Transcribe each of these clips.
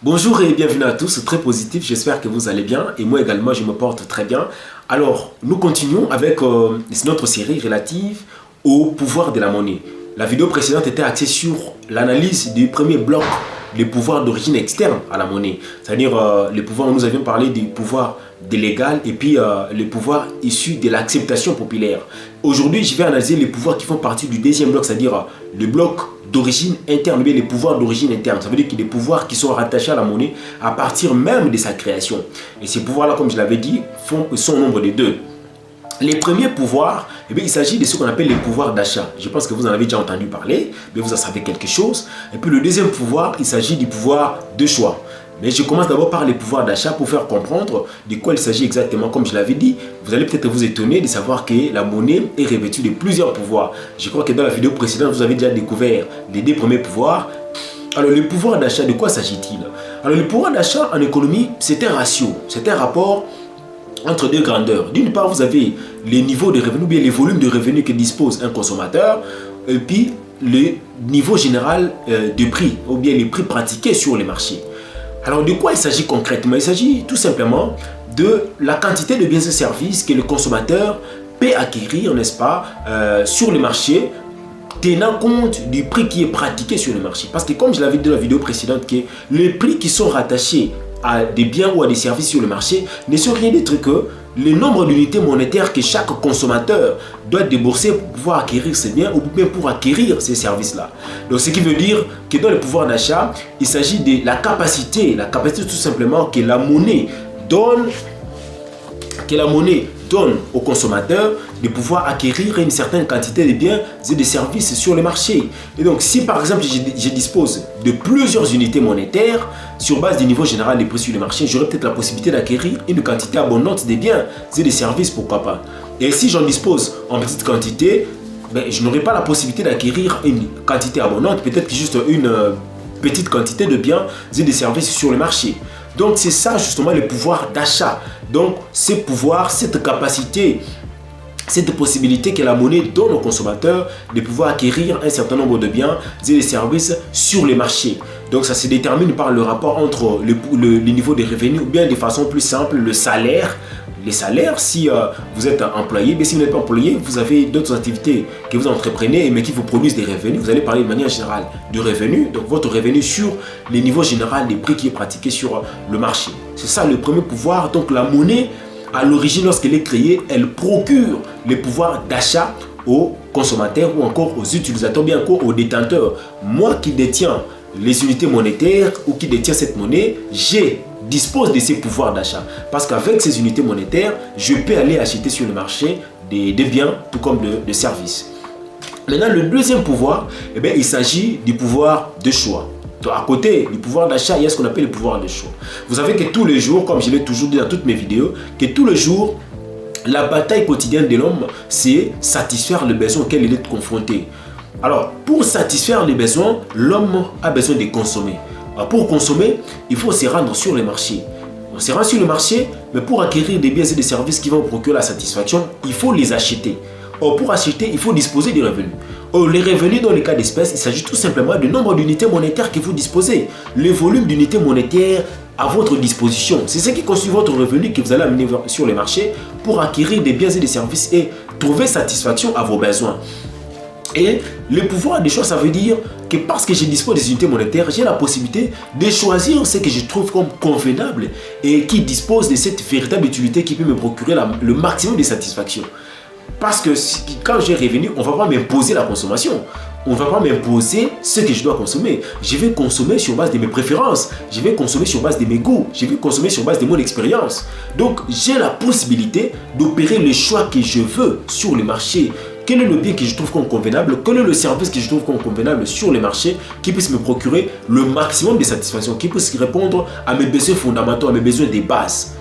Bonjour et bienvenue à tous, très positif, j'espère que vous allez bien et moi également je me porte très bien. Alors, nous continuons avec notre série relative au pouvoir de la monnaie. La vidéo précédente était axée sur l'analyse du premier bloc, les pouvoirs d'origine externe à la monnaie. C'est-à-dire les pouvoirs où nous avions parlé du pouvoir délégal et puis les pouvoirs issus de l'acceptation populaire. Aujourd'hui, je vais analyser les pouvoirs qui font partie du deuxième bloc, c'est-à-dire le bloc d'origine interne, ou bien les pouvoirs d'origine interne. Ça veut dire qu'il y a des pouvoirs qui sont rattachés à la monnaie à partir même de sa création. Et ces pouvoirs-là, comme je l'avais dit, sont au nombre de deux. Les premiers pouvoirs, il s'agit de ce qu'on appelle les pouvoirs d'achat. Je pense que vous en avez déjà entendu parler, mais vous en savez quelque chose. Et puis le deuxième pouvoir, il s'agit du pouvoir de choix. Mais je commence d'abord par les pouvoirs d'achat pour faire comprendre de quoi il s'agit exactement. Comme je l'avais dit, vous allez peut-être vous étonner de savoir que la monnaie est revêtue de plusieurs pouvoirs. Je crois que dans la vidéo précédente, vous avez déjà découvert les deux premiers pouvoirs. Alors, le pouvoir d'achat, de quoi s'agit-il? Alors, le pouvoir d'achat en économie, c'est un ratio, c'est un rapport entre deux grandeurs. D'une part, vous avez les niveaux de revenus, bien les volumes de revenus que dispose un consommateur, et puis le niveau général de prix, ou bien les prix pratiqués sur les marchés. Alors, de quoi il s'agit concrètement? Il s'agit tout simplement de la quantité de biens et services que le consommateur peut acquérir, n'est-ce pas, sur le marché, tenant compte du prix qui est pratiqué sur le marché. Parce que comme je l'avais dit dans la vidéo précédente, que les prix qui sont rattachés à des biens ou à des services sur le marché ne sont rien d'autre que le nombre d'unités monétaires que chaque consommateur doit débourser pour pouvoir acquérir ces biens ou bien pour acquérir ces services-là. Donc ce qui veut dire que dans le pouvoir d'achat, il s'agit de la capacité tout simplement que la monnaie donne aux consommateurs de pouvoir acquérir une certaine quantité de biens et de services sur le marché. Et donc, si par exemple, je dispose de plusieurs unités monétaires sur base du niveau général des prix sur le marché, j'aurai peut-être la possibilité d'acquérir une quantité abondante de biens et de services, pourquoi pas. Et si j'en dispose en petite quantité, je n'aurai pas la possibilité d'acquérir une quantité abondante, peut-être juste une petite quantité de biens et de services sur le marché. Donc c'est ça justement le pouvoir d'achat. Donc ce pouvoir, cette capacité, cette possibilité que la monnaie donne aux consommateurs de pouvoir acquérir un certain nombre de biens et de services sur les marchés. Donc ça se détermine par le rapport entre le niveau des revenus ou bien de façon plus simple le salaire. Les salaires, si vous êtes employé, mais si vous n'êtes pas employé, vous avez d'autres activités que vous entreprenez mais qui vous produisent des revenus. Vous allez parler de manière générale de revenus, donc votre revenu sur le niveau général des prix qui est pratiqué sur le marché. C'est ça le premier pouvoir. Donc la monnaie, à l'origine, lorsqu'elle est créée, elle procure le pouvoir d'achat aux consommateurs ou encore aux utilisateurs, bien encore aux détenteurs. Moi qui détiens les unités monétaires ou qui détient cette monnaie, dispose de ces pouvoirs d'achat. Parce qu'avec ces unités monétaires, je peux aller acheter sur le marché des biens tout comme de services. Maintenant, le deuxième pouvoir, il s'agit du pouvoir de choix. Donc, à côté du pouvoir d'achat, il y a ce qu'on appelle le pouvoir de choix. Vous savez que tous les jours, comme je l'ai toujours dit dans toutes mes vidéos, que tous les jours, la bataille quotidienne de l'homme, c'est satisfaire le besoin auquel il est confronté. Alors, pour satisfaire les besoins, l'homme a besoin de consommer. Alors, pour consommer, il faut se rendre sur le marché. On se rend sur le marché, mais pour acquérir des biens et des services qui vont procurer la satisfaction, il faut les acheter. Or, pour acheter, il faut disposer des revenus. Or, les revenus dans le cas d'espèce, il s'agit tout simplement du nombre d'unités monétaires que vous disposez. Le volume d'unités monétaires à votre disposition. C'est ce qui constitue votre revenu que vous allez amener sur le marché pour acquérir des biens et des services et trouver satisfaction à vos besoins. Et le pouvoir de choix, ça veut dire que parce que je dispose des unités monétaires, j'ai la possibilité de choisir ce que je trouve comme convenable et qui dispose de cette véritable utilité qui peut me procurer le maximum de satisfaction. Parce que quand j'ai revenu, on ne va pas m'imposer la consommation. On ne va pas m'imposer ce que je dois consommer. Je vais consommer sur base de mes préférences. Je vais consommer sur base de mes goûts. Je vais consommer sur base de mon expérience. Donc, j'ai la possibilité d'opérer le choix que je veux sur le marché. Quel est le bien que je trouve comme convenable? Quel est le service que je trouve comme convenable sur le marché qui puisse me procurer le maximum de satisfaction, qui puisse répondre à mes besoins fondamentaux, à mes besoins de base?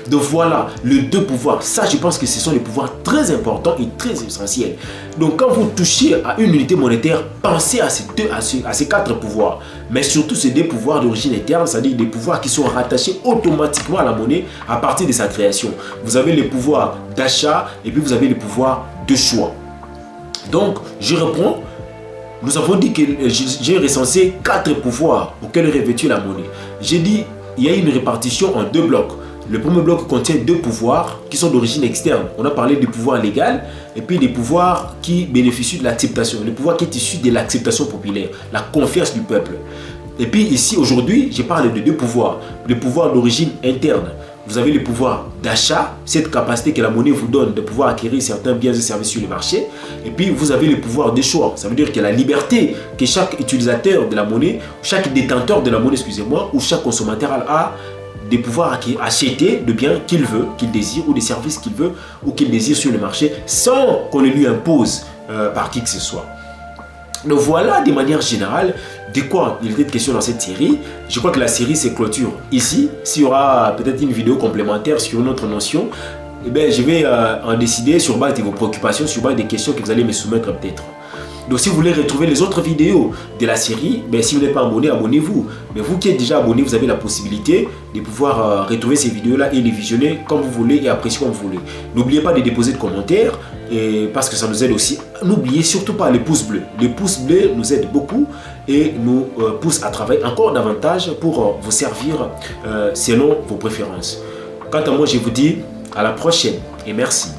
Donc voilà, les deux pouvoirs. Ça, je pense que ce sont des pouvoirs très importants et très essentiels. Donc quand vous touchez à une unité monétaire, pensez à ces quatre pouvoirs. Mais surtout ces deux pouvoirs d'origine interne, c'est-à-dire des pouvoirs qui sont rattachés automatiquement à la monnaie à partir de sa création. Vous avez les pouvoirs d'achat et puis vous avez les pouvoirs de choix. Donc, je reprends. Nous avons dit que j'ai recensé 4 pouvoirs auxquels est revêtue la monnaie. j'ai dit il y a une répartition en 2 blocs. Le premier bloc contient 2 pouvoirs qui sont d'origine externe. On a parlé du pouvoir légal et puis des pouvoirs qui bénéficient de l'acceptation. Le pouvoir qui est issu de l'acceptation populaire, la confiance du peuple. Et puis ici, aujourd'hui, je parle de 2 pouvoirs. Le pouvoir d'origine interne. Vous avez le pouvoir d'achat, cette capacité que la monnaie vous donne de pouvoir acquérir certains biens et services sur le marché. Et puis, vous avez le pouvoir de choix. Ça veut dire que la liberté que chaque utilisateur de la monnaie, chaque détenteur de la monnaie, excusez-moi, ou chaque consommateur a de pouvoir acheter de biens qu'il veut, qu'il désire, ou des services qu'il veut, ou qu'il désire sur le marché, sans qu'on le lui impose par qui que ce soit. Donc voilà, de manière générale, de quoi il était question dans cette série. Je crois que la série se clôture ici. S'il y aura peut-être une vidéo complémentaire sur une autre notion, eh bien, je vais en décider sur base de vos préoccupations, sur base des questions que vous allez me soumettre peut-être. Donc si vous voulez retrouver les autres vidéos de la série, ben, si vous n'êtes pas abonné, abonnez-vous. Mais vous qui êtes déjà abonné, vous avez la possibilité de pouvoir retrouver ces vidéos-là et les visionner comme vous voulez et apprécier comme vous voulez. N'oubliez pas de déposer de commentaires parce que ça nous aide aussi. N'oubliez surtout pas les pouces bleus. Les pouces bleus nous aident beaucoup et nous poussent à travailler encore davantage pour vous servir selon vos préférences. Quant à moi, je vous dis à la prochaine et merci.